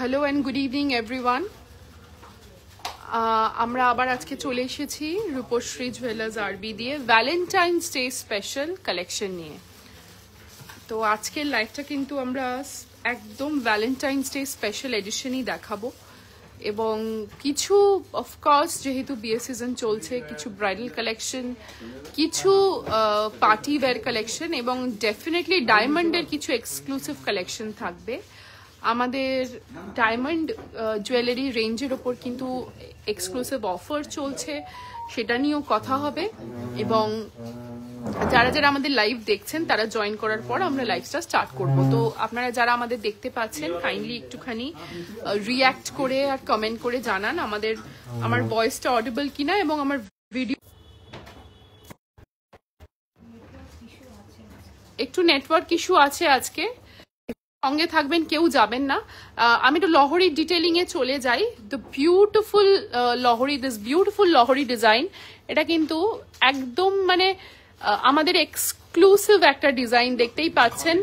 Hello and good evening everyone. আমরা আবার আজকে চলে এসেছি রূপশ্রী জুয়েলার্স আরবি দিয়ে ভ্যালেন্টাইন্স ডে স্পেশাল কালেকশন নিয়ে। তো আজকের লাইভটা কিন্তু আমরা একদম ভ্যালেন্টাইন্স ডে স্পেশাল এডিশনই দেখাবো এবং কিছু অফকোর্স যেহেতু বিয়ে সিজন চলছে কিছু ব্রাইডাল কালেকশন, কিছু পার্টি ওয়্যার কালেকশন এবং ডেফিনেটলি ডায়মন্ডের কিছু এক্সক্লুসিভ কালেকশন থাকবে। আমাদের ডায়মন্ড জুয়েলারি রেঞ্জের ওপর কিন্তু এক্সক্লুসিভ অফার চলছে, সেটা নিয়েও কথা হবে এবং যারা যারা আমাদের লাইভ দেখছেন তারা জয়েন করার পর আমরা লাইভটা স্টার্ট করব। তো আপনারা যারা আমাদের দেখতে পাচ্ছেন কাইন্ডলি একটুখানি রিঅ্যাক্ট করে আর কমেন্ট করে জানান আমার ভয়েসটা অডিবল কিনা এবং আমার ভিডিও একটু নেটওয়ার্ক ইস্যু আছে আজকে, সঙ্গে থাকবেন, কেউ যাবেন না। আমি একটু লহরির ডিটেলিং এ চলে যাই। The beautiful Lahari, this beautiful Lahari design, এটা কিন্তু একদম মানে আমাদের এক্সক্লুসিভ একটা ডিজাইন দেখতেই পাচ্ছেন।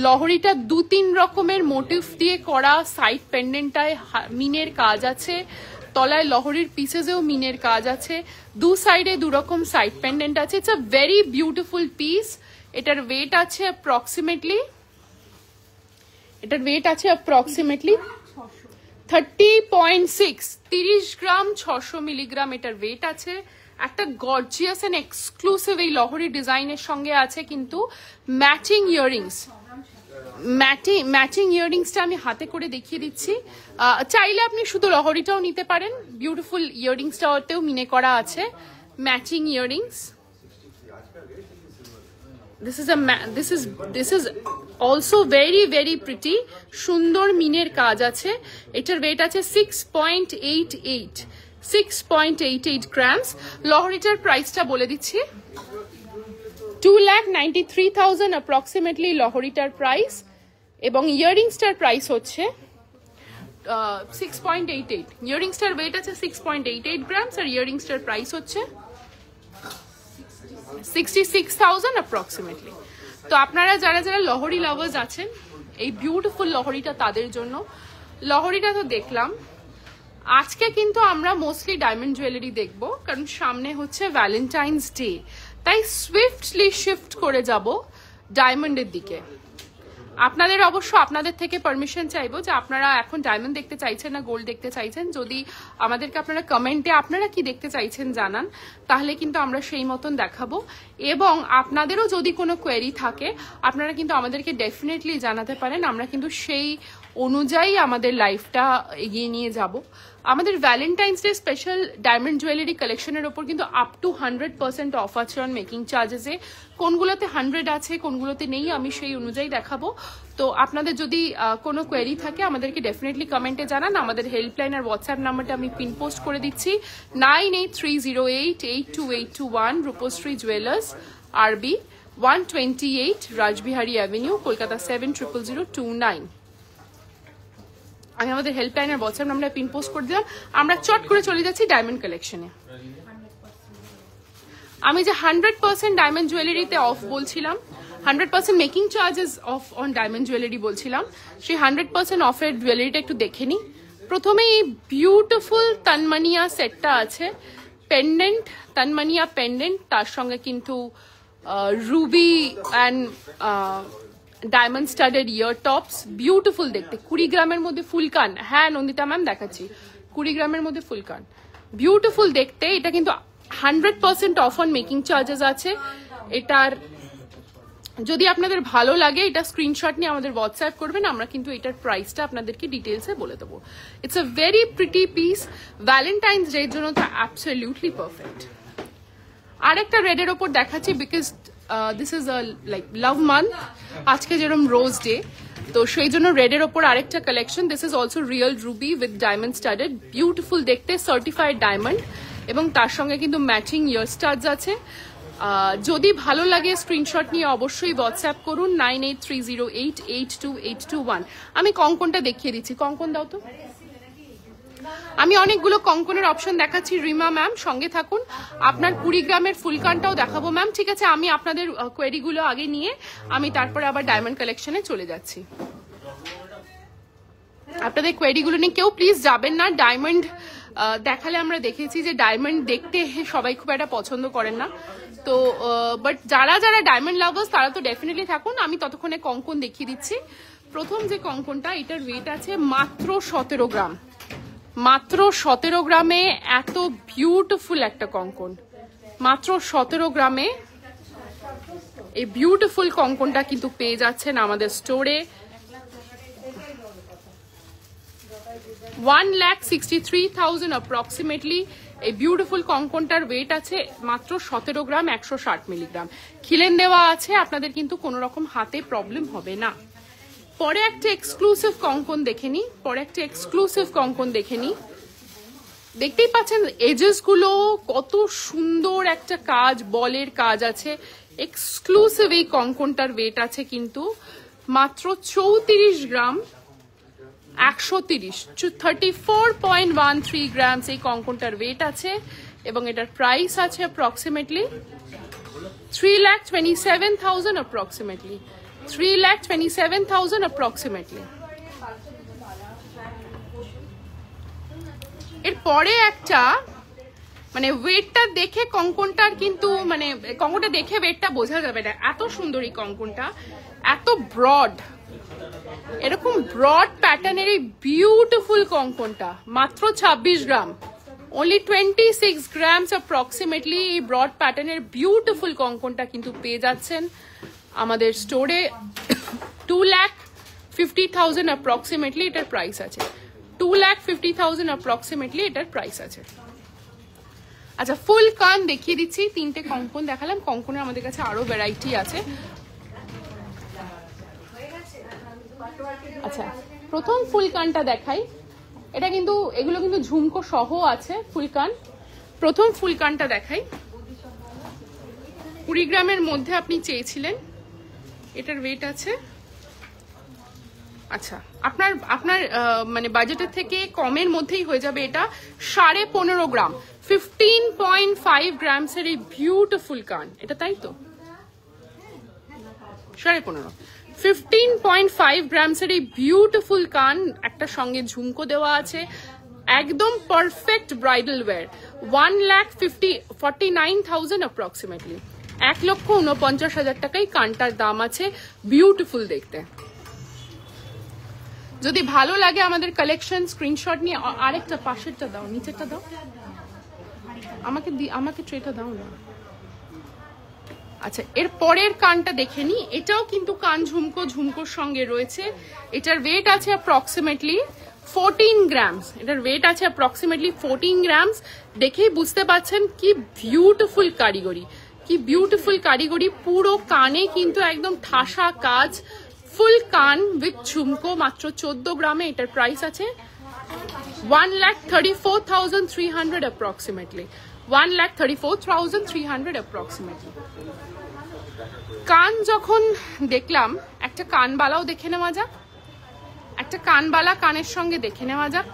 লহরিটা 2-3 রকমের মোটিভ দিয়ে করা, সাইড পেন্ডেন্টটায় মিনের কাজ আছে, তলায় লহরির পিসেসেও মিনের কাজ আছে, দু সাইডে 2 রকম সাইড পেন্ডেন্ট আছে। It's a very beautiful piece. এটার ওয়েট আছে অ্যাপ্রক্সিমেটলি 30.6 30 গ্রাম 600 মিলিগ্রাম এটার ওয়েট আছে। একটা গর্জিয়াস এন্ড এক্সক্লুসিভ এই লহরি ডিজাইনের সঙ্গে আছে কিন্তু ম্যাচিং ইয়াররিংস। ম্যাচিং ইয়াররিংসটা আমি হাতে করে দেখিয়ে দিচ্ছি। চাইলে আপনি শুধু লহরিটাও নিতে পারেন, বিউটিফুল ইয়াররিংসটাতেও মিনে করা আছে matching earrings. This is also very very pretty, সুন্দর মিনের কাজ আছে। এটার ওয়েট আছে 6.88 গ্রামস। লহরিটার প্রাইসটা বলে দিচ্ছি, 2,93,000 অ্যাপ্রক্সিমেটলি লহরিটার প্রাইস এবং ইয়াররিংসটার প্রাইস হচ্ছে 6.88। ইয়াররিংসটার ওয়েট আছে 6.88 গ্রামস আর ইয়াররিংসটার প্রাইস হচ্ছে 66,000 অ্যাপ্রক্সিমেটলি। তো আপনারা যারা যারা লহরি লাভার্স আছেন, এই বিউটিফুল লহরিটা তাদের জন্য। লহরিটা তো দেখলাম, আজকে কিন্তু আমরা মোস্টলি ডায়মন্ড জুয়েলারি দেখবো কারণ সামনে হচ্ছে ভ্যালেন্টাইন্স ডে, তাই সুইফটলি শিফট করে যাব ডায়মন্ডের দিকে। আপনাদের আপনাদের থেকে পারমিশন চাইবো যে আপনারা এখন ডায়মন্ড দেখতে চাইছেন না গোল্ড দেখতে চাইছেন। যদি আমাদেরকে আপনারা কমেন্টে আপনারা কি দেখতে চাইছেন জানান, তাহলে কিন্তু আমরা সেই মতন দেখাবো এবং আপনাদেরও যদি কোনো কোয়েরি থাকে আপনারা কিন্তু আমাদেরকে ডেফিনেটলি জানাতে পারেন, আমরা কিন্তু সেই অনুযায়ী আমাদের লাইফটা এগিয়ে নিয়ে যাব। আমাদের Valentine's day special diamond jewellery কালেকশনের ওপর কিন্তু আপ টু 100% অফ আছে অন মেকিং চার্জেসে। কোনগুলোতে 100 আছে কোনগুলোতে নেই আমি সেই অনুযায়ী দেখাবো। তো আপনাদের যদি কোনো কোয়েরি থাকে আমাদেরকে ডেফিনেটলি কমেন্টে জানান। আমাদের হেল্পলাইন আর হোয়াটসঅ্যাপ নাম্বারটা আমি পিন পোস্ট করে দিচ্ছি, 9830882821, রূপশ্রী জুয়েলার্স আরবি, 128 রাজবিহারী অ্যাভিনিউ, কলকাতা 700029। আমি আমাদের হেল্পলাইন আর হোয়াটসঅ্যাপ নাম্বার পিন পোস্ট করে দিলাম। আমরা চট করে চলে যাচ্ছি ডায়মন্ড কালেকশনে। আমি যে 100% ডায়মন্ড জুয়েলারিতে অফ বলছিলাম, 100% making charges of on diamond jewellery বলছিলাম, সেই 100% অফের জুয়েলারিটা একটু দেখে নিই। প্রথমে এই বিউটিফুল তানমানিয়া সেটটা আছে, পেন্ডেন্ট, তানমানিয়া পেন্ডেন্ট, তার সঙ্গে কিন্তু Ruby and diamond studded year tops, beautiful দেখতে। 20 গ্রামের মধ্যে ফুলকান, হ্যাঁ নন্দিতা ম্যাম দেখাচ্ছি, 20 গ্রামের মধ্যে ফুলকান, বিউটিফুল দেখতে। এটা কিন্তু 100% অফ অন মেকিং চার্জেস আছে। এটার যদি আপনাদের ভালো লাগে এটা স্ক্রিনশট নিয়ে আমাদের হোয়াটসঅ্যাপ করবেন, আমরা কিন্তু এটার প্রাইসটা আপনাদেরকে ডিটেলসে বলে দেবো। It's a very pretty piece, Valentine's day এর জন্য তো অ্যাবসলিউটলি পারফেক্ট। আরেকটা রেডের ওপর দেখাচ্ছি because this is a like love month, আজকে যেরকম রোজ ডে, তো সেই জন্য রেডের ওপর আরেকটা collection. This is also real Ruby with diamond studded, beautiful দেখতে, সার্টিফাইড ডায়মন্ড এবং তার সঙ্গে কিন্তু ম্যাচিং ইয়ার স্টাডস আছে। যদি ভালো লাগে স্ক্রিনশট নিয়ে অবশ্যই হোয়াটসঅ্যাপ করুন, 9830882821। আমি কঙ্কনটা দেখিয়ে দিচ্ছি, কঙ্কন দাও তো। আমি অনেকগুলো কঙ্কনের অপশন দেখাচ্ছি, রিমা ম্যাম সঙ্গে থাকুন। আপনার 20 গ্রামের ফুলকানটাও দেখাবো ম্যাম, ঠিক আছে? আমি আপনাদের কোয়েরিগুলো আগে নিয়ে আমি তারপরে আবার ডায়মন্ড কালেকশনে চলে যাচ্ছি। আপনাদের কোয়েরিগুলো নিয়ে কেউ প্লিজ যাবেন না। ডায়মন্ড দেখালে আমরা দেখেছি যে ডায়মন্ড দেখতে সবাই খুব একটা পছন্দ করেন না, তো বাট যারা যারা ডায়মন্ড লাভার্স তারা তো ডেফিনেটলি থাকুন। আমি ততক্ষণে কঙ্কন দেখিয়ে দিচ্ছি। প্রথম যে কঙ্কনটা, এটার ওয়েট আছে মাত্র 17 গ্রাম। মাত্র 17 গ্রামে এত বিউটিফুল একটা কঙ্কন, মাত্র 17 গ্রামে এই বিউটিফুল কঙ্কনটা কিন্তু পেয়ে যাচ্ছেন আমাদের স্টোরে। 1,63,000 অ্যাপ্রক্সিমেটলি এই বিউটিফুল কঙ্কনটার ওয়েট আছে মাত্র 17 গ্রাম, 160 মিলিগ্রাম। খিলেন দেওয়া আছে, আপনাদের কিন্তু কোনো রকম হাতে প্রবলেম হবে না। পরে একটা এক্সক্লুসিভ কঙ্কন দেখে নি, দেখতেই পাচ্ছেন এজেস গুলো কত সুন্দর একটা কাজ, বলের কাজ আছে। এক্সক্লুসিভ এই কঙ্কনটার ওয়েট আছে কিন্তু মাত্র 34 গ্রাম, 130, 34.13 গ্রামস এই কঙ্কনটার ওয়েট আছে এবং এটার প্রাইস আছে অ্যাপ্রক্সিমেটলি 3,27,000 অ্যাপ্রক্সিমেটলি 3,27,000 অ্যাপ্রক্সিমেটলি। এরপরে একটা মানে ওয়েটটা দেখে কঙ্কনটার কিন্তু মানে কঙ্কনটা দেখে ওয়েটটা বোঝা যাবে না, এত সুন্দর এই কঙ্কনটা, এত ব্রড, এরকম ব্রড প্যাটার্নের এই বিউটিফুল কঙ্কনটা মাত্র 26 গ্রাম, only 26 grams অ্যাপ্রক্সিমেটলি এই ব্রড প্যাটার্নের বিউটিফুল কঙ্কনটা কিন্তু পেয়ে যাচ্ছেন আমাদের স্টোরে। 2,50,000 অ্যাপ্রক্সিমেটলি এটার প্রাইস আছে, 2,50,000 অ্যাপ্রক্সিমেটলি এটার প্রাইস আছে। আচ্ছা, ফুল কান দেখিয়ে দিচ্ছি। 3টে কঙ্কন দেখালাম, কঙ্কনের আমাদের কাছে আরো ভ্যারাইটি আছে। আচ্ছা, প্রথম ফুল কানটা দেখাই। এটা কিন্তু এগুলো কিন্তু ঝুমকো সহ আছে ফুল কান। প্রথম ফুল কানটা দেখাই, 20 গ্রামের মধ্যে আপনি চেয়েছিলেন, এটার ওয়েট আছে আচ্ছা আপনার মানে বাজেটের থেকে কমের মধ্যেই হয়ে যাবে। এটা 15.5 গ্রাম, 15.5 গ্রামস এর এই বিউটিফুল কান, এটা তাই তো 15.5, 15.5 গ্রামস এর এই বিউটিফুল কান, একটা সঙ্গে ঝুমকো দেওয়া আছে, একদম পারফেক্ট ব্রাইডাল ওয়্যার। 1,49,000 অ্যাপ্রক্সিমেটলি, 1,49,000 টাকায় কানটার দাম আছে। বিউটিফুল দেখতে। যদি ভালো লাগে আমাদের কালেকশন স্ক্রিনশট নিয়ে আরেকটা পাশেরটা দাও, নিচেরটা দাও, আমাকে ট্রেটা দাও না। আচ্ছা, এর পরের কানটা দেখে নি। এটাও কিন্তু কান ঝুমকোর সঙ্গে রয়েছে। এটার ওয়েট আছে অ্যাপ্রক্সিমেটলি 14 গ্রামস। এটার ওয়েট আছে অ্যাপ্রক্সিমেটলি 14 গ্রামস। দেখেই বুঝতে পাচ্ছেন কি বিউটিফুল কারিগরি, কি বিউটিফুল কারিগরি। পুরো কানে কিন্তু একদম ঠাসা কাজ, ফুল কান উইথ ঝুমকো, মাত্র 14 গ্রামে এটার প্রাইস আছে 1,34,300 অ্যাপ্রক্সিমেটলি, 1,34,300 অ্যাপ্রক্সিমেটলি। কান যখন দেখলাম, একটা কানবালাও দেখে নেওয়া যাক, একটা কানবালা কানের সঙ্গে দেখে নেওয়া যাক।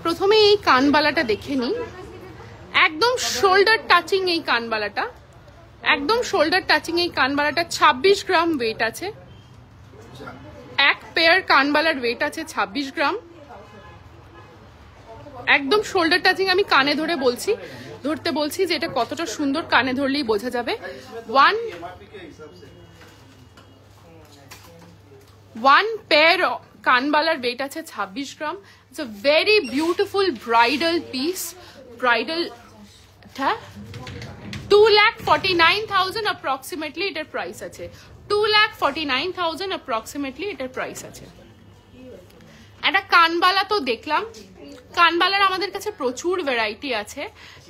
প্রথমে এই কানবালাটা দেখে নিই। একদম শোল্ডার টাচিং এই কানবালাটা, একদম শোল্ডার টাচিং এই কানবালাটা 26 গ্রাম ওয়েট আছে। এক পেয়ার কানবালার ওয়েট আছে 26 গ্রাম, একদম শোল্ডার টাচিং। আমি কানে ধরতে বলছি যে এটা কতটা সুন্দর, কানে ধরলেই বোঝা যাবে। ওয়ান পেয়ার কানবালার ওয়েট আছে 26 গ্রাম। It's a very beautiful bridal piece, bridal. 2,49,000 approximately এটার প্রাইস আছে, 2,49,000 অ্যাপ্রক্সিমেটলি এটার প্রাইস আছে। একটা কানবালা তো দেখলাম, কানবালার আমাদের কাছে প্রচুর ভ্যারাইটি আছে,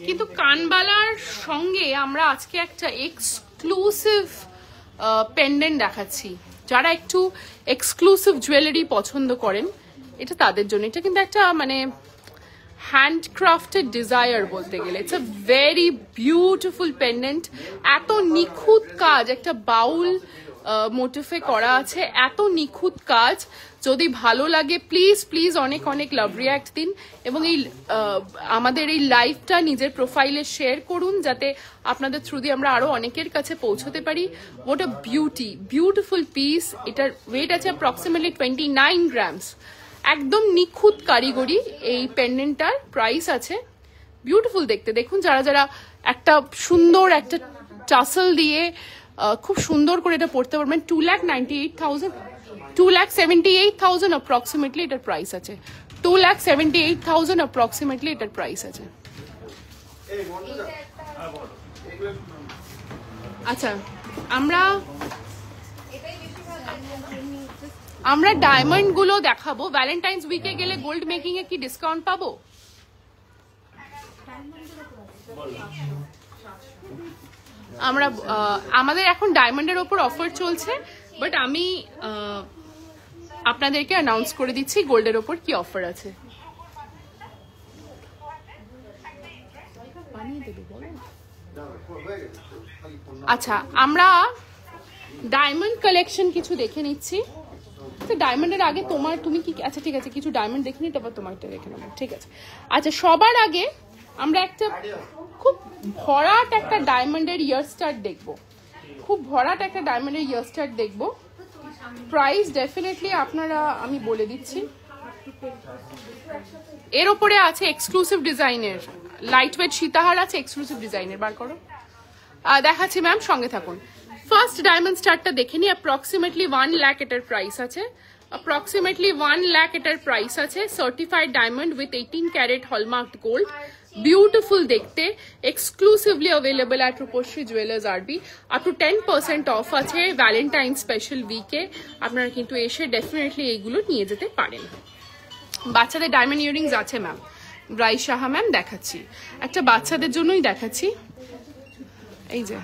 কিন্তু কানবালার সঙ্গে আমরা আজকে একটা এক্সক্লুসিভ পেন্ডেন্ট দেখাচ্ছি। যারা একটু এক্সক্লুসিভ জুয়েলারি পছন্দ করেন, এটা তাদের জন্য। এটা কিন্তু একটা মানে হ্যান্ডক্রাফটেড ডিজায়ার বলতে গেলে। It's a very beautiful pendant, এত নিখুঁত কাজ, একটা বাউল মোটিফে করা আছে, এত নিখুঁত কাজ। যদি ভালো লাগে প্লিজ প্লিজ অনেক অনেক লাভ রিয়াক্ট দিন এবং এই আমাদের এই লাইভটা নিজের প্রোফাইলে শেয়ার করুন, যাতে আপনাদের থ্রু দিয়ে আমরা আরো অনেকের কাছে পৌঁছতে পারি। What a beautiful piece. এটার ওয়েট আছে অ্যাপ্রক্সিমেটলি 29 গ্রামস। একদম নিখুঁত কারিগরি এই পেন্ডেন্টটার। প্রাইস আছে বিউটিফুল দেখতে। দেখুন, যারা যারা একটা সুন্দর একটা টাসেল দিয়ে খুব সুন্দর করে এটা পড়তে পারবেন। 2,98,000 2,78,000 অ্যাপ্রক্সিমেটলি এটার প্রাইস আছে। 2,78,000 অ্যাপ্রক্সিমেটলি এটার প্রাইস আছে। আচ্ছা, আমরা ডায়মন্ড গুলো দেখাবো। ভ্যালেন্টাইন্স উইকে গেলে গোল্ড মেকিং এ কি ডিসকাউন্ট পাবো? আমাদের এখন ডায়মন্ডের ওপর অফার চলছে, বাট আমি আপনাদেরকে অ্যানাউন্স করে দিচ্ছি গোল্ডের ওপর কি অফার আছে। আচ্ছা, আমরা ডায়মন্ড কালেকশন কিছু দেখে নিচ্ছি। ডায়মন্ডের আগে তুমি কি, আচ্ছা ঠিক আছে, কিছু ডায়মন্ড দেখে নিই, তারপর তোমারটা দেখে নেবো, ঠিক আছে। আচ্ছা, সবার আগে আমরা একটা খুব ভরাট একটা ডায়মন্ডের ইয়ার স্টাড দেখবো। প্রাইস ডেফিনেটলি আপনারা, আমি বলে দিচ্ছি। এর ওপরে আছে এক্সক্লুসিভ ডিজাইনের লাইট ওয়েট সীতাহার আছে, এক্সক্লুসিভ ডিজাইনের। বার করো, দেখাচ্ছি ম্যাম, সঙ্গে থাকুন। ফার্স্ট ডায়মন্ড স্টারটা দেখে নি। অ্যাপ্রক্সিমেটলি 1 লাখ এটার প্রাইস আছে। Certified diamond with 18 carat hallmarked gold. Beautiful দেখতে, exclusively available at Rupshree jewellers RB. Up to 10% off আছে ভ্যালেন্টাইন স্পেশাল উইকে। আপনারা কিন্তু এসে ডেফিনেটলি এইগুলো নিয়ে যেতে পারেন। বাচ্চাদের ডায়মন্ড ইয়ারিংস আছে ম্যাম, রাইসাহা ম্যাম দেখাচ্ছি। একটা বাচ্চাদের জন্যই দেখাচ্ছি, এই যে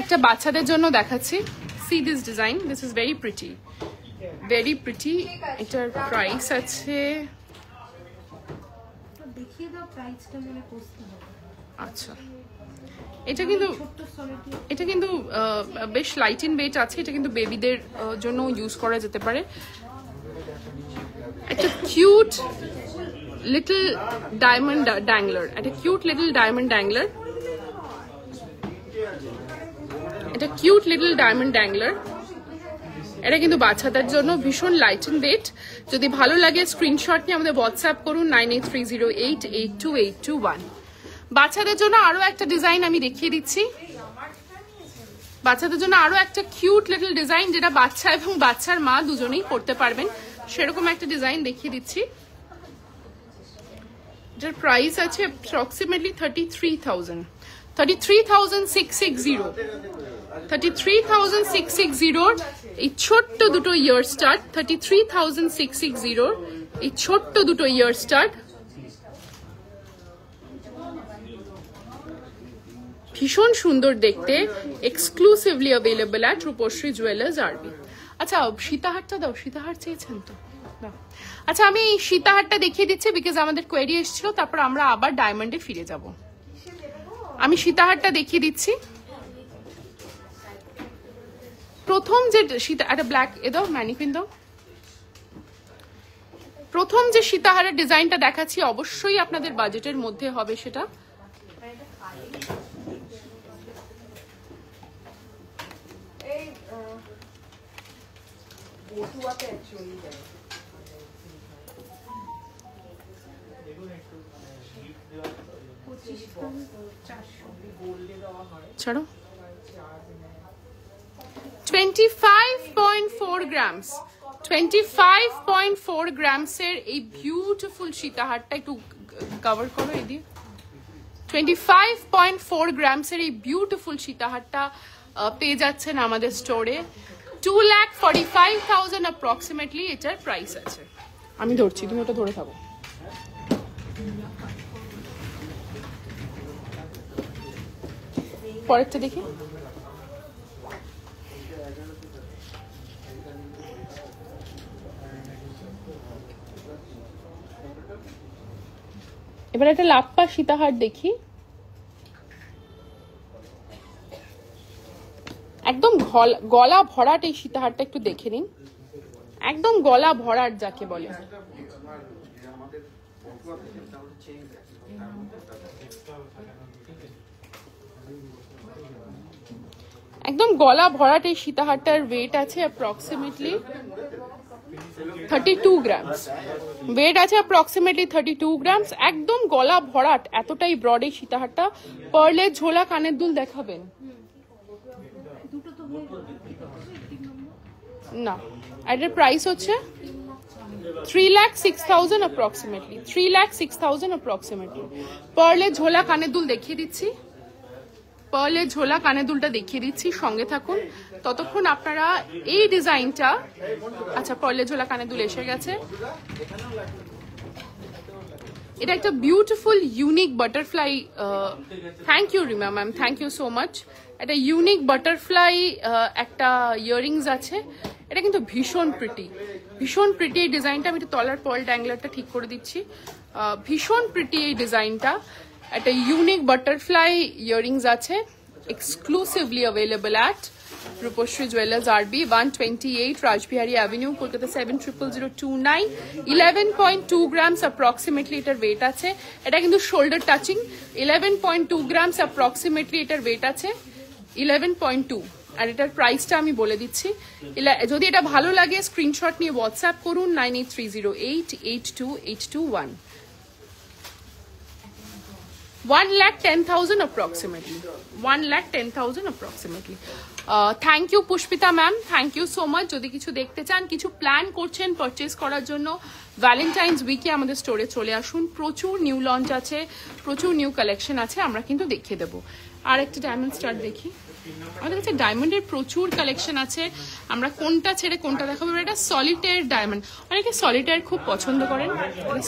একটা বাচ্চাদের জন্য দেখাচ্ছি। C this design, this is very pretty, very pretty. এটার প্রাইস আছে, আচ্ছা এটা কিন্তু বেশ লাইট ইন ওয়েট আছে। এটা কিন্তু বেবিদের জন্য ইউজ করা যেতে পারে। একটা কিউট লিটল ডায়মন্ড ড্যাংলার, এটা কিন্তু বাচ্চাদের জন্য ভীষণ লাইট ইন ওয়েট। যদি ভালো লাগে স্ক্রিনশট নিয়ে আমাদের হোয়াটসঅ্যাপ করুন 9830882821। বাচ্চাদের জন্য আরো একটা ডিজাইন আমি দেখিয়ে দিচ্ছি। বাচ্চাদের জন্য আরো একটা কিউট লিটল ডিজাইন, যেটা বাচ্চা এবং বাচ্চার মা দুজনেই পড়তে পারবেন, সেরকম একটা ডিজাইন দেখিয়ে দিচ্ছি। যার প্রাইস আছে অ্যাপ্রক্সিমেটলি 33,660 এই ছোট্ট দুটো ইয়ার স্টাড। 33,660 এই ছোট্ট দুটো ইয়ার স্টাড, ভীষণ সুন্দর দেখতে, exclusively available at Rupshree jewellers আরবি। আচ্ছা, সীতাহারটা দাও, সীতাহার চেয়েছেন তো দাও। আচ্ছা, আমি এই সীতাহারটা দেখিয়ে দিচ্ছি বিকজ আমাদের কোয়েরি এসেছিল, তারপর আমরা আবার ডায়মন্ডে ফিরে যাব। আমি সীতাহারটা দেখিয়ে দিচ্ছি। প্রথম যে একটা ব্ল্যাক এ দাও, ম্যানিকুইন দাও। প্রথম যে সীতাহারের ডিজাইনটা দেখাচ্ছি অবশ্যই আপনাদের বাজেটের মধ্যে হবে সেটা। ছাড়ো, 25.4 গ্রামস, 25.4 গ্রামসের এই বিউটিফুল সীতাহারটা একটু কভার করো এই দিয়ে। 25.4 গ্রামসের এই বিউটিফুল সীতাহারটা পেয়ে যাচ্ছেন আমাদের স্টোরে। 2,45,000 অ্যাপ্রক্সিমেটলি এটার প্রাইস আছে। আমি ধরছি, তুমি ওটা ধরে থাকো। পরেরটা দেখি। এবার একটা লাপ্পা সীতাহার দেখি। গলা ভরাট এই সীতাহারটা একটু দেখে নিন, একদম গলা ভরাট যাকে বলে। একদম গলা ভরাট এই সীতাহারটার ওয়েট আছে অ্যাপ্রক্সিমেটলি 32 গ্রামস। ওয়েট আছে অ্যাপ্রক্সিমেটলি 32 গ্রামস। একদম গলা ভরাট, এতটাই ব্রড এই সীতাহারটা। পার্লের ঝোলা কানের দুল দেখাবেন না? এটার প্রাইস হচ্ছে 3,06,000 অ্যাপ্রক্সিমেটলি, 3,06,000 অ্যাপ্রক্সিমেটলি। পার্লের ঝোলা কানের দুল দেখিয়ে দিচ্ছি, পার্লের ঝোলা কানের দুলটা দেখিয়ে দিচ্ছি, সঙ্গে থাকুন ততক্ষণ আপনারা এই ডিজাইনটা। আচ্ছা, পার্লের ঝোলা কানের দুল এসে গেছে। এটা একটা beautiful unique butterfly. Thank you Rima ma'am, thank you so much. একটা ইউনিক বাটারফ্লাই একটা ইয়াররিংস আছে। এটা কিন্তু ভীষণ প্রিটি, ভীষণ প্রিটি এই ডিজাইনটা। আমি একটু তলার পার্ল ড্যাংলারটা ঠিক করে দিচ্ছি। ভীষণ প্রিটি এই ডিজাইনটা। একটা ইউনিক বাটারফ্লাই ইয়াররিংস আছে, exclusively available at Rupshree jewellers আরবি, 128 Rajbihari avenue, Kolkata 700029। 11.2 grams approximately এটার ওয়েট আছে। এটা কিন্তু শোল্ডার টাচিং। 11.2 গ্রামস অ্যাপ্রক্সিমেটলি এটার ওয়েট আছে, 11.2। আর এটার প্রাইসটা আমি বলে দিচ্ছি। যদি এটা ভালো লাগে স্ক্রিনশট নিয়ে হোয়াটসঅ্যাপ করুন 9830882821। 1,10,000 approximately, 1,10,000 approximately. Thank you Pushpita ma'am, thank you so much. যদি কিছু দেখতে চান, কিছু প্ল্যান করছেন পারচেস করার জন্য, ভ্যালেন্টাইন্স উইকে আমাদের স্টোরে চলে আসুন। প্রচুর নিউ লঞ্চ আছে, প্রচুর নিউ কালেকশন আছে, আমরা কিন্তু দেখিয়ে দেবো। আর একটা ডায়মন্ড স্টার দেখি। আমাদের কাছে ডায়মন্ডের প্রচুর কালেকশন আছে, আমরা কোনটা ছেড়ে কোনটা দেখাবো। এটা সলিটায়ার ডায়মন্ড, অনেকে সলিটায়ার খুব পছন্দ করেন।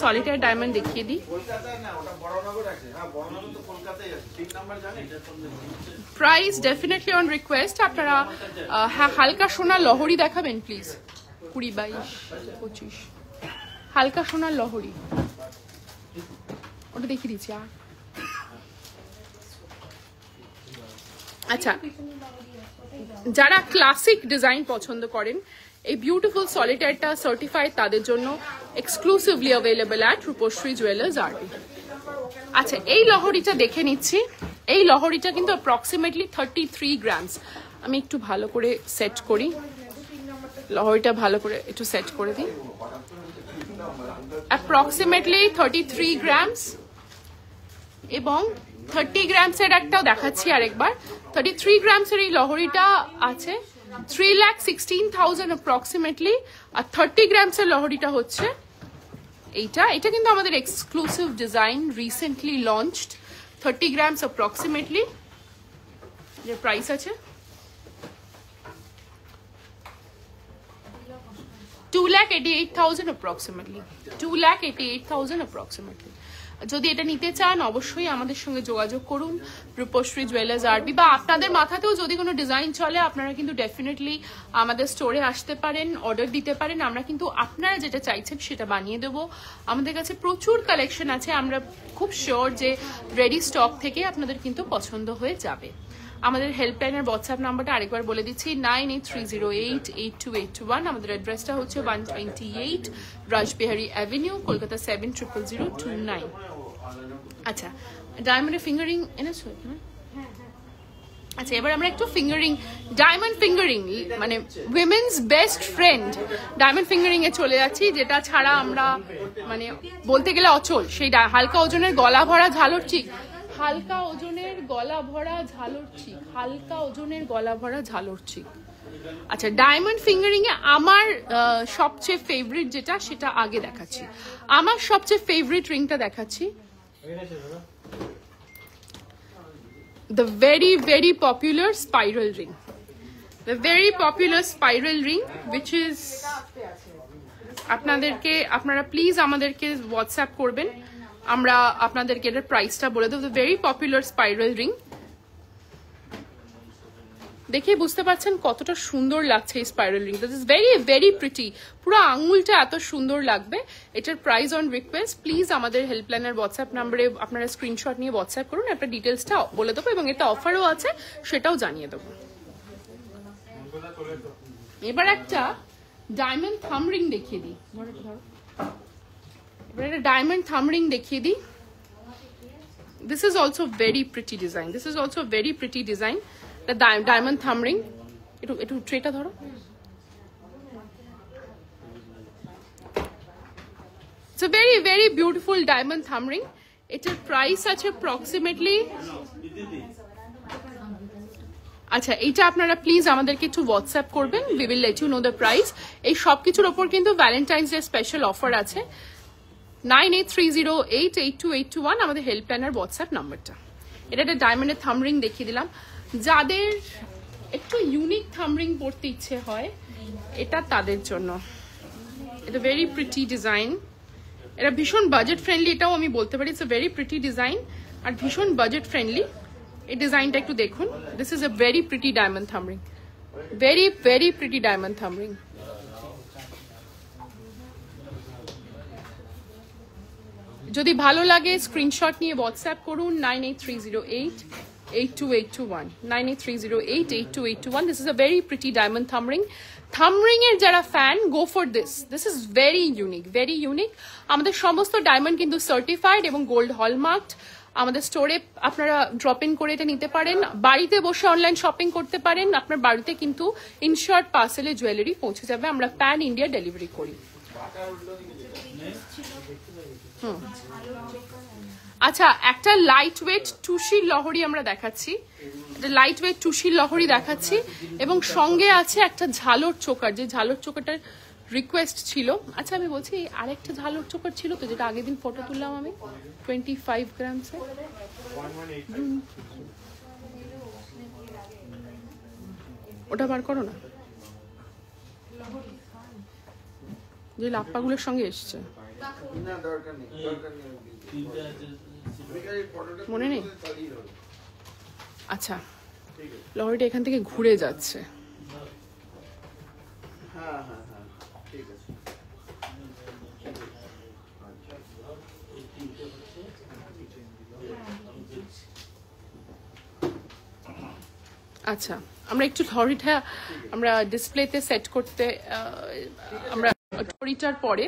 সলিটায়ার ডায়মন্ড দেখিয়ে দিই। Price definitely on request. আপনারা হালকা সোনা লহরি দেখাবেন প্লিজ। 20, 22, 25 হালকা সোনার লহরি, ওটা দেখিয়ে দিচ্ছি। আচ্ছা, যারা ক্লাসিক ডিজাইন পছন্দ করেন, এই বিউটিফুল সলিটায়ারটা সার্টিফাইড তাদের জন্য exclusively available at Rupshree jewellers আরবি। আচ্ছা, এই লহরিটা দেখে নিচ্ছি। এই লহরিটা কিন্তু অ্যাপ্রক্সিমেটলি 33 গ্রামস। আমি একটু ভালো করে সেট করি, লহরিটা ভালো করে একটু সেট করে দিই। অ্যাপ্রক্সিমেটলি 33 গ্রামস এবং 30 গ্রামসের একটাও দেখাচ্ছি আরেকবার। 33 গ্রামসের এই লহরিটা আছে 3,16,000 অ্যাপ্রক্সিমেটলি। আর 30 গ্রামসের লহরিটা হচ্ছে এইটা। এটা কিন্তু আমাদের exclusive design, recently launched. 30 grams approximately এর প্রাইস আছে 2,88,000 অ্যাপ্রক্সিমেটলি, 2,88,000 অ্যাপ্রক্সিমেটলি। যদি এটা নিতে চান অবশ্যই আমাদের সঙ্গে যোগাযোগ করুন রূপশ্রী জুয়েলার্স আরবি, বা আপনাদের মাথাতেও যদি কোনো ডিজাইন চলে আপনারা কিন্তু ডেফিনেটলি আমাদের স্টোরে আসতে পারেন, অর্ডার দিতে পারেন। আমরা কিন্তু আপনারা যেটা চাইছেন সেটা বানিয়ে দেবো। আমাদের কাছে প্রচুর কালেকশন আছে, আমরা খুব শিওর যে রেডি স্টক থেকে আপনাদের কিন্তু পছন্দ হয়ে যাবে। আমাদের হেল্পলাইনের হোয়াটসঅ্যাপ নাম্বারটা আরেকবার বলে দিচ্ছি, 9830882821। আমাদের অ্যাড্রেসটা হচ্ছে 128 রাজবিহারী অ্যাভিনিউ, কলকাতা 700029। আচ্ছা, ডায়মন্ডের ফিঙ্গারিং এনেছো? আচ্ছা, এবার আমরা একটু ফিঙ্গারিং, ডায়মন্ড ফিঙ্গারিং মানে women's best friend diamond finger ring এ চলে যাচ্ছি, যেটা ছাড়া আমরা মানে বলতে গেলে অচল। সেই হালকা ওজনের গলা ভরা ঝালর চিক, হালকা ওজনের গলা ভরা ঝালর চিক, হালকা ওজনের গলা ভরা ঝালর চিক। আচ্ছা, ডায়মন্ড ফিঙ্গারিং এ আমার সবচেয়ে ফেভারিট যেটা সেটা আগে দেখাচ্ছি। আমার সবচেয়ে ফেভারিট রিংটা দেখাচ্ছি, the very popular spiral ring, the very popular spiral ring which is আপনারা প্লিজ আমাদেরকে হোয়াটসঅ্যাপ করবেন, আমরা আপনাদেরকে এর প্রাইসটা বলে দেব। the very popular spiral ring দেখে বুঝতে পারছেন কতটা সুন্দর লাগছে এই spiral ring. This is very pretty, পুরো আঙুলটা এত সুন্দর লাগবে। এটার প্রাইস অন রিকোয়েস্ট। প্লিজ আমাদের হেল্পলাইনের হোয়াটসঅ্যাপ নাম্বারে আপনারা স্ক্রিনশট নিয়ে হোয়াটসঅ্যাপ করুন, আপনার ডিটেলসটা বলে দেবো এবং এটা অফারও আছে সেটাও জানিয়ে দেবো। এবার একটা ডায়মন্ড থাম রিং দেখিয়ে দিই, এবার একটা ডায়মন্ড থাম রিং দেখিয়ে দিই। This is also very pretty design. This is also very pretty design. The diamond thumb ring. It treta dhoro. It's a very very beautiful diamond thumb ring. Its price আছে approximately. আচ্ছা, এইটা আপনারা please আমাদেরকে একটু WhatsApp করবেন, we will let you know the price. এই সব কিছুর উপর কিন্তু ভ্যালেন্টাইন্স ডে স্পেশাল অফার আছে। 9830882821 আমাদের হেল্পলাইনের হোয়াটসঅ্যাপ নাম্বারটা। এটা একটা ডায়মন্ডের থাম রিং দেখিয়ে দিলাম। যাদের একটু ইউনিক থাম রিং পরতে ইচ্ছে হয় এটা তাদের জন্য। এটা ভেরি প্রিটি ডিজাইন, এটা ভীষণ বাজেট ফ্রেন্ডলি, এটাও আমি বলতে পারি। It's a very pretty design আর ভীষণ বাজেট ফ্রেন্ডলি। এই ডিজাইনটা একটু দেখুন। This is a very pretty diamond thumb ring, very very pretty diamond thumb ring. যদি ভালো লাগে স্ক্রিনশট নিয়ে হোয়াটসঅ্যাপ করুন 9830882821 9830882821। This is a very pretty diamond thumb ring. Thumb ring এর যারা fan, go for this. This is very unique, very unique. আমাদের সমস্ত diamond কিন্তু সার্টিফাইড এবং গোল্ড হলমার্কড। আমাদের স্টোরে আপনারা ড্রপ ইন করে এটা নিতে পারেন, বাড়িতে বসে অনলাইন শপিং করতে পারেন। আপনার বাড়িতে কিন্তু ইনশর্ট পার্সেলে জুয়েলারি পৌঁছে যাবে। আমরা প্যান ইন্ডিয়া ডেলিভারি করি। আচ্ছা, একটা লাইট ওয়েট টুসির লহরি আমরা দেখাচ্ছি, একটা লাইট ওয়েট টুসির লহরি দেখাচ্ছি এবং সঙ্গে আছে একটা ঝালর চোকার, যে ঝালর চোকারটার রিকোয়েস্ট ছিল। আচ্ছা আমি বলছি আরেকটা ঝালর চোকার ছিল তো, যেটা আগের দিন ফটো তুললাম আমি 25 গ্রামসে, ওটা বার করো না, যে লাপ্পাগুলোর সঙ্গে এসছে। মনে নেই? আচ্ছা, লরিটা এখান থেকে ঘুরে যাচ্ছে। আচ্ছা, আমরা একটু লরিটা আমরা ডিসপ্লেতে সেট করতে, আমরা লরিটার পরে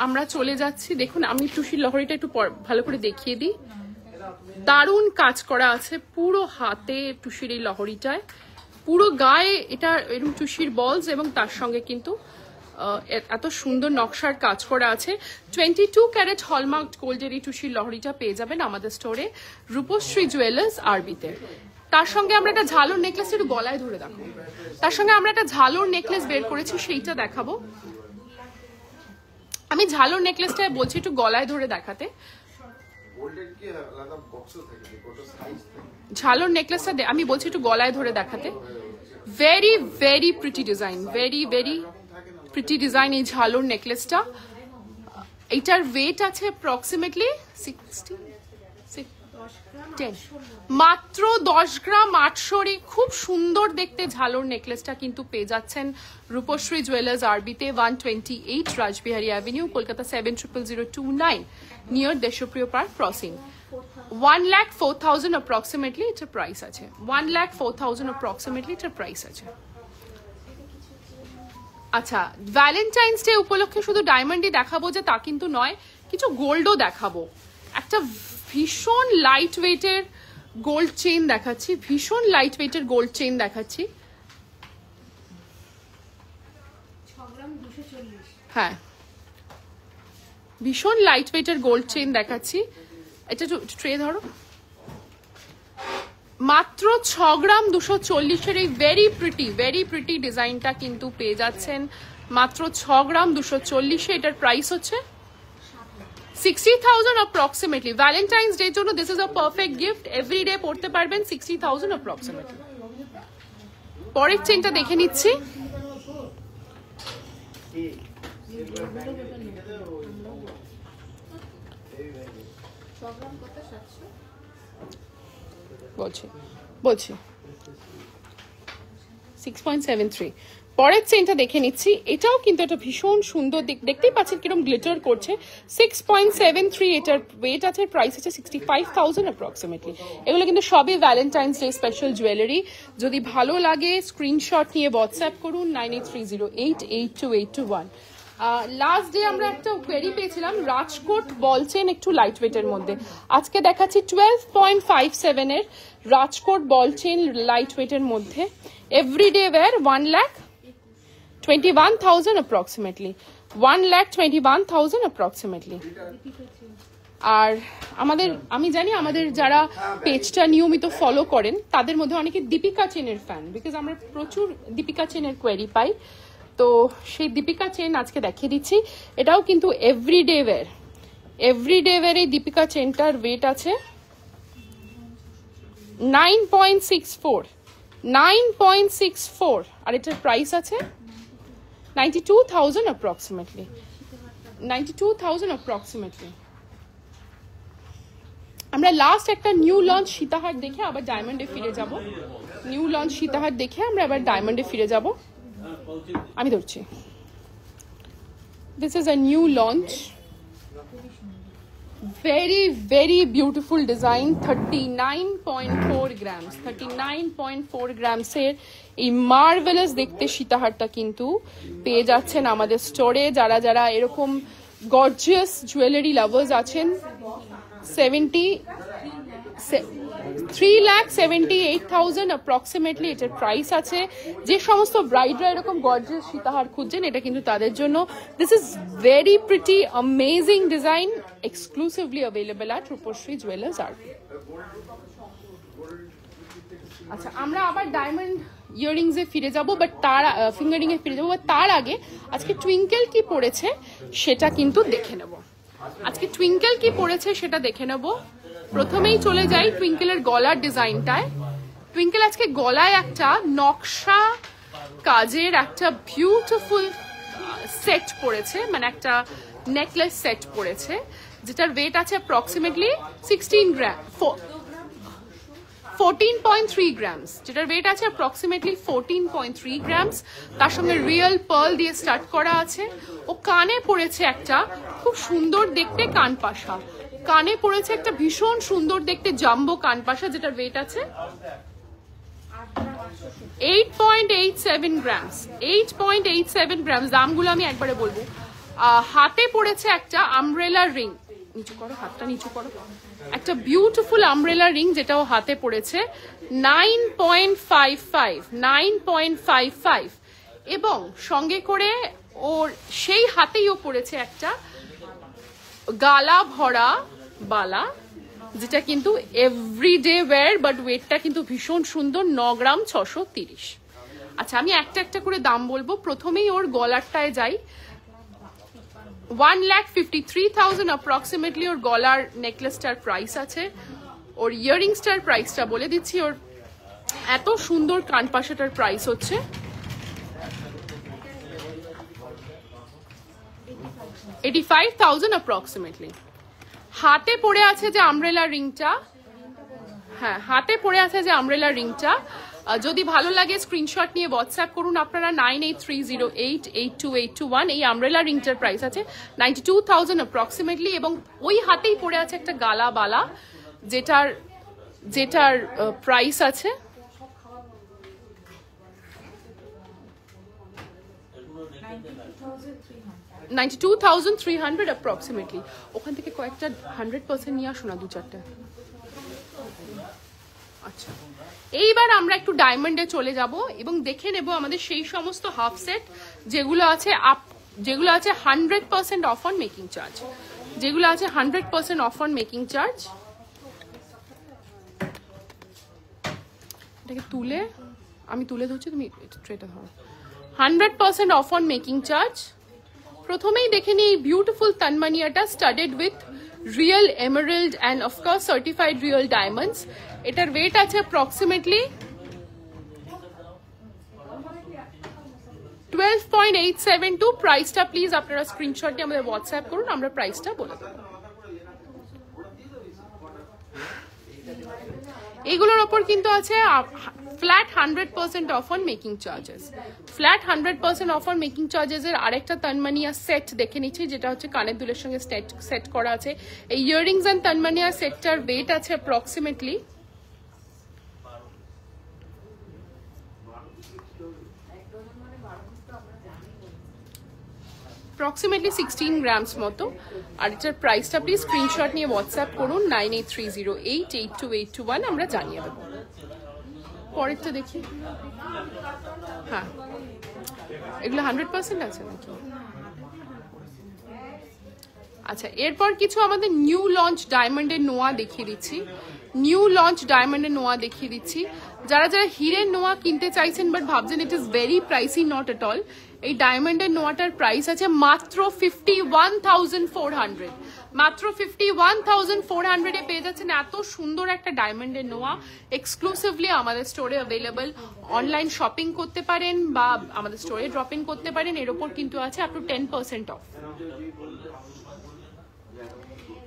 আমরা চলে যাচ্ছি। দেখুন, আমি টুসির লহরিটা একটু ভালো করে দেখিয়ে দিই। দারুণ কাজ করা আছে পুরো হাতে টুসির এই লহরিটায়, পুরো গায়ে এটা এরকম টুসির বলস এবং তার সঙ্গে কিন্তু এত সুন্দর নকশার কাজ করা আছে। 22 ক্যারেট হলমার্ক গোল্ডের এই টুসির লহরিটা পেয়ে যাবেন আমাদের স্টোরে রূপশ্রী জুয়েলার্স আরবিতে। তার সঙ্গে আমরা একটা ঝালর নেকলেস, একটু গলায় ধরে দেখো, তার সঙ্গে আমরা একটা ঝালর নেকলেস বের করেছি, সেইটা দেখাবো। আমি ঝালর নেকলেসটা বলছি একটু গলায় ধরে দেখাতে। ঝালর নেকলেসটা আমি বলছি একটু গলায় ধরে দেখাতে। Very very pretty design, very very pretty design এই ঝালর নেকলেসটা। এইটার ওয়েট আছে অ্যাপ্রক্সিমেটলি 10, মাত্র 10 গ্রাম 800। খুব সুন্দর দেখতে ঝালর নেকলেসটা কিন্তু পেয়ে যাচ্ছেন রূপশ্রী জুয়েলার্স আরবিতে, 128 Rajbihari avenue, Kolkata 700029, near Deshapriya park crossing. 1,04,000 approximately এটা প্রাইস আছে, 1,04,000 অ্যাপ্রক্সিমেটলি এটা প্রাইস আছে। আচ্ছা, ভ্যালেন্টাইন্স ডে উপলক্ষে শুধু ডায়মন্ডই দেখাবো যে তা কিন্তু নয়, কিছু গোল্ডও দেখাবো। একটা ভীষণ লাইট ওয়েটের গোল্ড চেইন দেখাচ্ছি, ভীষণ লাইট ওয়েটের গোল্ড চেইন দেখাচ্ছি। হ্যাঁ, ভীষণ লাইট ওয়েটের গোল্ড চেইন দেখাচ্ছি। এটা ট্রে ধরো, মাত্র 6 গ্রাম 240 এই ভেরি প্রিটি ডিজাইনটা কিন্তু পেয়ে যাচ্ছেন মাত্র 6 গ্রাম 240। এটার প্রাইস হচ্ছে 60,000 approximately. Valentine's Day জন্য this is a perfect gift. Every day পড়তে পারবেন, 60,000 approximately. পরের চেনটা দেখে নিচ্ছি। বলছি 6.73 পরের চেনটা দেখে নিচ্ছি, এটাও কিন্তু একটা ভীষণ সুন্দর, দেখতেই পাচ্ছেন কিরকম গ্লিটার করছে। 6.73 এটার ওয়েট আছে, প্রাইস আছে 65,000 অ্যাপ্রক্সিমেটলি। এগুলো কিন্তু সবই ভ্যালেন্টাইন্স ডে স্পেশাল জুয়েলারি। যদি ভালো লাগে স্ক্রিনশট নিয়ে হোয়াটসঅ্যাপ করুন 9830882821। লাস্ট ডে আমরা একটা কোয়েরি পেয়েছিলাম রাজকোট বল চেন একটু লাইট ওয়েটের মধ্যে, আজকে দেখাচ্ছি 12.57 এর রাজকোট বল চেন লাইট ওয়েটের মধ্যে। Everyday wear 1,21,000 approximately, 1,21,000 approximately. আর আমি জানি আমাদের যারা পেজটা নিয়মিত ফলো করেন তাদের মধ্যে অনেকে দীপিকা চেনের ফ্যান, বিকজ আমরা প্রচুর দীপিকা চেনের কোয়েরি পাই। তো সেই দীপিকা চেন আজকে দেখিয়ে দিচ্ছি। এটাও কিন্তু এভরিডে ওয়্যার, এই দীপিকা চেনটার ওয়েট আছে 9.64, আর এটার প্রাইস আছে 92,000 অ্যাপ্রক্সিমেটলি, 92,000 অ্যাপ্রক্সিমেটলি। আমরা লাস্ট একটা নিউ লঞ্চ সীতাহার দেখে আবার ডায়মন্ডে ফিরে যাব। নিউ লঞ্চ সীতাহার দেখে আমরা আবার ডায়মন্ডে ফিরে যাব। আমি ধরছি, this is a new launch, very very beautiful design, 39.4 grams, 39.4 grams এর এই মার্ভেলাস দেখতে সীতাহারটা কিন্তু পেয়ে যাচ্ছেন আমাদের স্টোরে। যারা যারা এরকম গর্জিয়াস জুয়েলারি লাভার্স আছেন, 3,78,000 অ্যাপ্রক্সিমেটলি এটার প্রাইস আছে। যে সমস্ত ব্রাইডরা এরকম গর্জিয়াস সীতাহার খুঁজছেন, এটা কিন্তু তাদের জন্য। This is very pretty amazing design, exclusively available at Rupshree jewellers RP. আচ্ছা, আমরা আবার ডায়মন্ড ইয়াররিংস এ ফিরে যাব, বাট তার ফিঙ্গারিং এ ফিরে যাবো, বাট তার আগে আজকে টুইঙ্কেল কি পড়েছে সেটা কিন্তু দেখে নেব। আজকে টুইঙ্কেল কি পড়েছে সেটা দেখে নেব। প্রথমেই চলে যাই টুইঙ্কেলের গলার ডিজাইনটায়। টুইঙ্কেল আজকে গলায় একটা নকশা কাজের একটা বিউটিফুল সেট পড়েছে, মানে একটা নেকলেস সেট পড়েছে, যেটার ওয়েট আছে অ্যাপ্রক্সিমেটলি 14.3 গ্রামস, যেটার ওয়েট আছে অ্যাপ্রক্সিমেটলি 14.3 গ্রামস। তার সঙ্গে রিয়েল পার্ল দিয়ে স্টার্ট করা আছে। ও কানে পড়েছে একটা খুব সুন্দর দেখতে কানপাশা, কানে পড়েছে একটা ভীষণ সুন্দর দেখতে জাম্বো কানপাশা, যেটার ওয়েট আছে 8.87 গ্রামস, 8.87 গ্রামস। দামগুলো আমি একবারে বলবো। হাতে পড়েছে একটা আমব্রেলা রিং, নিচু করো হাতটা, নিচু করো, একটা বিউটিফুল আমব্রেলা রিং যেটাও হাতে পড়েছে 9.55, এবং সঙ্গে করে ওর সেই হাতেই ও পড়েছে একটা গালা ভরা বালা, যেটা কিন্তু এভরিডে ওয়্যার, বাট ওয়েটটা কিন্তু ভীষণ সুন্দর, 9 গ্রাম 630। আচ্ছা, আমি একটা একটা করে দাম বলবো। প্রথমেই ওর গলারটায় যাই। 1,53,000 অ্যাপ্রক্সিমেটলি ওর গলার নেকলেসটার প্রাইস আছে। ওর ইয়াররিংসটার প্রাইসটা বলে দিচ্ছি। ওর এত সুন্দর কানপাশাটার প্রাইস হচ্ছে 85,000 অ্যাপ্রক্সিমেটলি। হাতে পড়ে আছে যে আমব্রেলা রিংটা, হ্যাঁ হাতে পড়ে আছে যে আমব্রেলা রিংটা, যদি ভালো লাগে স্ক্রিনশট নিয়ে হোয়াটসঅ্যাপ করুন আপনারা 9830882821। এই আমব্রেলা রিংটার প্রাইস আছে 92,000 অ্যাপ্রক্সিমেটলি, এবং ওই হাতেই পড়ে আছে একটা গালা বালা, যেটার প্রাইস আছে 92,300 অ্যাপ্রক্সিমেটলি। ওখান থেকে কয়েকটা 100% নিয়ে আসো না, 2-4টা। আচ্ছা, এইবার আমরা একটু ডায়মন্ডে চলে যাব এবং দেখে নেব আমাদের সেই সমস্ত হাফ সেট যেগুলো আছে 100% অফ অন মেকিং চার্জ, যেগুলো আছে 100% অফ অন মেকিং চার্জ। এটাকে তুলে আমি তুলে ধরছি, তুমি ট্রেটা ধরো। 100% অফ অন মেকিং চার্জ। প্রথমেই দেখে নিই বিউটিফুল তানমানিয়াটা studded with real emerald and of course certified real diamonds. এটার ওয়েট আছে অ্যাপ্রক্সিমেটলি 12.872। প্রাইসটা প্লিজ আপনারা স্ক্রিনশট দিয়ে আমাদের হোয়াটসঅ্যাপ করুন, আমরা প্রাইসটা বলে দেবো। এগুলোর ওপর কিন্তু আছে flat 100% of on making charges. Flat 100% of on making charges এর আরেকটা তানমানিয়া সেট দেখে নিচ্ছি, যেটা হচ্ছে কানের দুলের সঙ্গে সেট করা আছে। এই ইয়াররিংস এন্ড তানমানিয়া সেটটার ওয়েট আছে অ্যাপ্রক্সিমেটলি approximately 16 grams মতো। আর এটার প্রাইসটা প্লিজ স্ক্রিনশট নিয়ে হোয়াটসঅ্যাপ করুন 9830882821, আমরা জানিয়ে দেবো। পরেরটা দেখি। হ্যাঁ, এগুলো 100% আছে নাকি? আচ্ছা, এরপর কিছু আমাদের নিউ লঞ্চ ডায়মন্ডের নোয়া দেখিয়ে দিচ্ছি। নিউ লঞ্চ ডায়মন্ডের নোয়া দেখিয়ে দিচ্ছি। যারা যারা হিরের নোয়া কিনতে চাইছেন বাট ভাবছেন it is very pricey, not at all. এই ডায়মন্ডের নোয়াটার প্রাইস আছে মাত্র 51,400। মাত্র 51,400 এ পেয়ে যাচ্ছেন এত সুন্দর একটা ডায়মন্ডের নোয়া। এক্সক্লুসিভলি আমাদের স্টোরে অ্যাভেলেবল। অনলাইন শপিং করতে পারেন বা আমাদের স্টোরে ড্রপ ইন করতে পারেন। এর ওপর কিন্তু আছে আপ টু 10% অফ।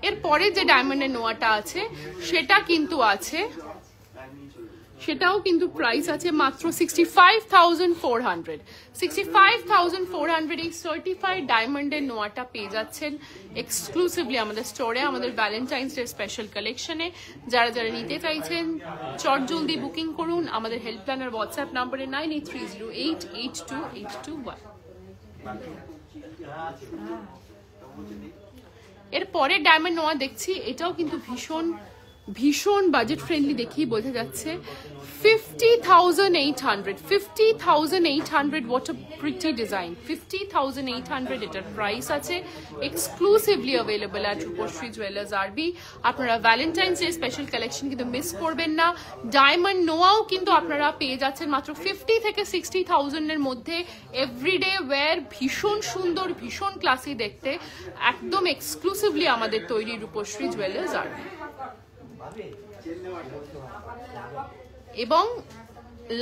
এরপরে যে ডায়মন্ডের নোয়াটা আছে সেটা কিন্তু আছে, সেটাও কিন্তু প্রাইস আছে মাত্র 65,400। 65,400 এই সার্টিফাইড ডায়মন্ডের নোয়াটা পেয়ে যাচ্ছেন এক্সক্লুসিভলি আমাদের স্টোরে, আমাদের ভ্যালেন্টাইন্স ডে স্পেশাল কালেকশনে। যারা যারা নিতে চাইছেন চট জলদি বুকিং করুন আমাদের হেল্পলাইন আর হোয়াটসঅ্যাপ নাম্বারে 9830882821। এরপরে ডায়মন্ড নোয়া দেখছি, এটাও কিন্তু ভীষণ ভীষণ বাজেট ফ্রেন্ডলি দেখেই বোঝা যাচ্ছে। 50,800 50,800 what a pretty design। 50,800 এটার প্রাইস আছে। Exclusively available at Rupshree jewellers আরবি। আপনারা ভ্যালেন্টাইন্স ডে স্পেশাল কালেকশন কিন্তু মিস করবেন না। ডায়মন্ড নোয়াও কিন্তু আপনারা পেয়ে যাচ্ছেন মাত্র 50 থেকে 60,000 এর মধ্যে। এভরিডে ওয়্যার, ভীষণ সুন্দর, ভীষণ ক্লাসি দেখতে, একদম এক্সক্লুসিভলি আমাদের তৈরি রূপশ্রী জুয়েলার্স আরবি। এবং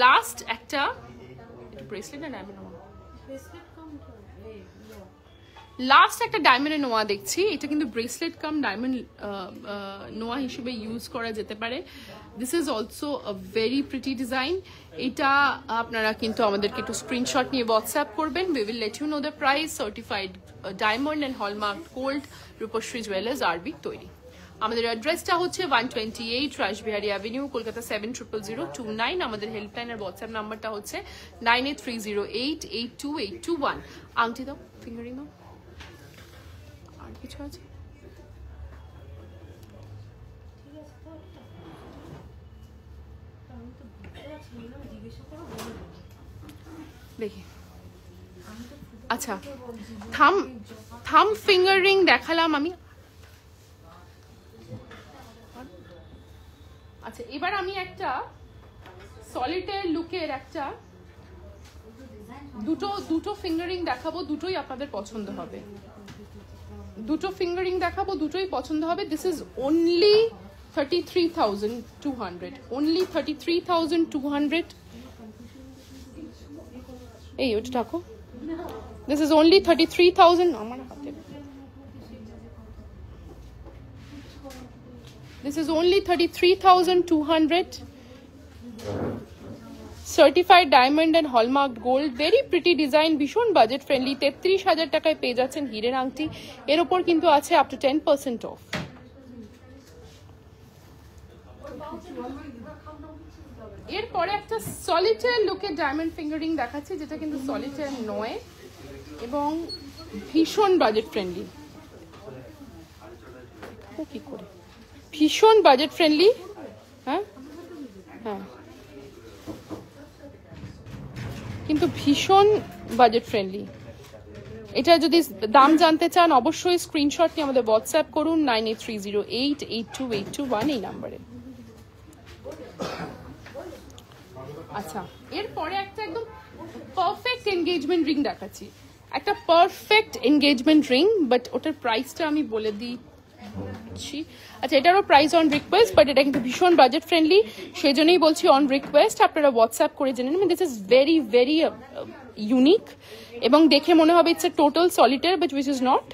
লাস্ট একটা ব্রেসলেট না ডায়মন্ড নোয়া, লাস্ট একটা ডায়মন্ডের নোয়া দেখছি। এটা কিন্তু ব্রেসলেট কাম ডায়মন্ড নোয়া হিসেবে ইউজ করা যেতে পারে। This is also a very pretty design. এটা আপনারা কিন্তু আমাদেরকে একটু স্ক্রিনশট নিয়ে হোয়াটসঅ্যাপ করবেন। We will let you know the price. Certified diamond and hallmark gold, Rupashree jewellers RB তৈরি। আমাদের অ্যাড্রেসটা হচ্ছে 128 রাসবিহারী অ্যাভিনিউ, কলকাতা 700029। আমাদের হেল্পলাইন আর হোয়াটসঅ্যাপ নাম্বারটা হচ্ছে 9830882821। আংটি দাও, ফিঙ্গারিং দাও। আর কিছু আছে? দেখি। আচ্ছা, থাম ফিঙ্গারিং দেখালাম আমি। আচ্ছা, এবার আমি একটা সলিটার লুকের একটা দুটো ফিঙ্গারিং দেখাবো, দুটোই আপনাদের পছন্দ হবে। দুটো ফিঙ্গারিং দেখাবো, দুটোই পছন্দ হবে। This is only 33,200, only 33,200। এই ওটা থাকো। This is only 33,000। আমার হাতে this is only 33,200। Certified diamond and hallmark gold, very pretty design, ভীষণ বাজেট ফ্রেন্ডলি। 33,000 টাকায় পেয়ে যাচ্ছেন হীরের আংটি। এর উপর কিন্তু আছে আপ টু 10% অফ। এরপরে একটা সলিটার লুকের ডায়মন্ড ফিঙ্গারিং দেখাচ্ছি, যেটা কিন্তু সলিটার নয় এবং ভীষণ বাজেট ফ্রেন্ডলি। কি করে ভীষণ বাজেট ফ্রেন্ডলি। হ্যাঁ হ্যাঁ, কিন্তু ভীষণ বাজেট ফ্রেন্ডলি। এটা যদি দাম জানতে চান অবশ্যই স্ক্রিনশট নিয়ে আমাদের হোয়াটসঅ্যাপ করুন 9830882821 এই নাম্বারে। আচ্ছা, এরপরে একটা একদম পারফেক্ট এনগেজমেন্ট রিং দেখাচ্ছি। একটা পারফেক্ট এনগেজমেন্ট রিং, বাট ওটার প্রাইসটা আমি বলে দিচ্ছি। আচ্ছা, এটারও প্রাইস অন রিকোয়েস্ট, বাট এটা কিন্তু ভীষণ বাজেট ফ্রেন্ডলি, সেই জন্যই বলছি অন রিকোয়েস্ট। আপনারা হোয়াটসঅ্যাপ করে জেনে নেবেন। This is very very unique এবং দেখে মনে হবে it's a total solitaire, but which is not.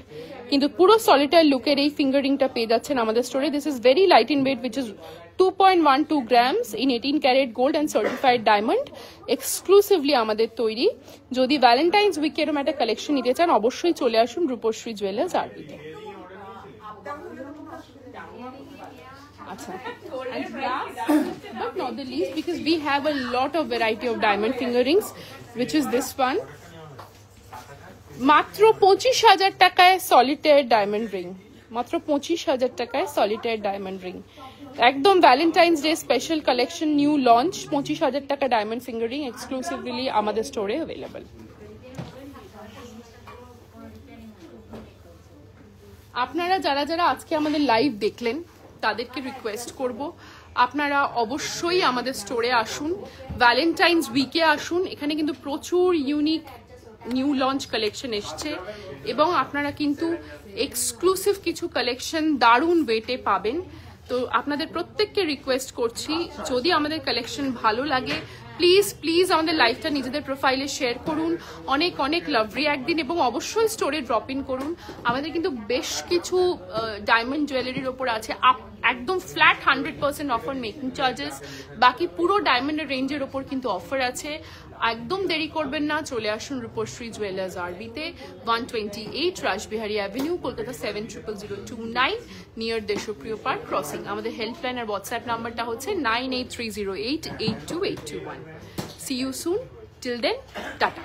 কিন্তু পুরো সলিটার লুকের এই ফিঙ্গারিংটা পেয়ে যাচ্ছেন আমাদের স্টোরে। This is very light in weight, which is 2.12 grams in 18 karat gold and certified diamond, exclusively আমাদের তৈরি। যদি ভ্যালেন্টাইন্স উইক এরকম একটা কালেকশন নিতে চান অবশ্যই চলে আসুন রূপশ্রী জুয়েলার্স আরবিতে। And last but not the least, because we have a lot of variety of diamond fingerings, which is this one. মাত্র 25,000 টাকায় সলিটার ডায়মন্ড রিং, মাত্র 25,000 টাকায় সলিটার ডায়মন্ড রিং, একদম Valentine's day special collection, new launch. 25,000 টাকা diamond fingering exclusively আমাদের স্টোরে available. আপনারা যারা যারা আজকে আমাদের লাইভ দেখলেন তাদেরকে রিকোয়েস্ট করব, আপনারা অবশ্যই আমাদের স্টোরে আসুন, ভ্যালেন্টাইন্স উইকে আসুন। এখানে কিন্তু প্রচুর ইউনিক নিউ লঞ্চ কালেকশন এসছে এবং আপনারা কিন্তু এক্সক্লুসিভ কিছু কালেকশন দারুণ ওয়েটে পাবেন। তো আপনাদের প্রত্যেককে রিকোয়েস্ট করছি, যদি আমাদের কালেকশন ভালো লাগে প্লিজ প্লিজ আমাদের লাইভটা নিজেদের প্রোফাইলে শেয়ার করুন, অনেক অনেক লাভ রিঅ্যাক্ট দিন এবং অবশ্যই স্টোরে ড্রপ ইন করুন। আমাদের কিন্তু বেশ কিছু ডায়মন্ড জুয়েলারির ওপর আছে একদম ফ্ল্যাট 100% অফার মেকিং চার্জেস, বাকি পুরো ডায়মন্ডের রেঞ্জের ওপর কিন্তু অফার আছে। একদম দেরি করবেন না, চলে আসুন রূপশ্রী জুয়েলার্স আরবিতে, 128 Rashbehari avenue, Kolkata 700029, near Deshapriya park crossing. আমাদের হেল্পলাইন আর হোয়াটসঅ্যাপ নাম্বারটা হচ্ছে 9830882821। See you soon, till then tata.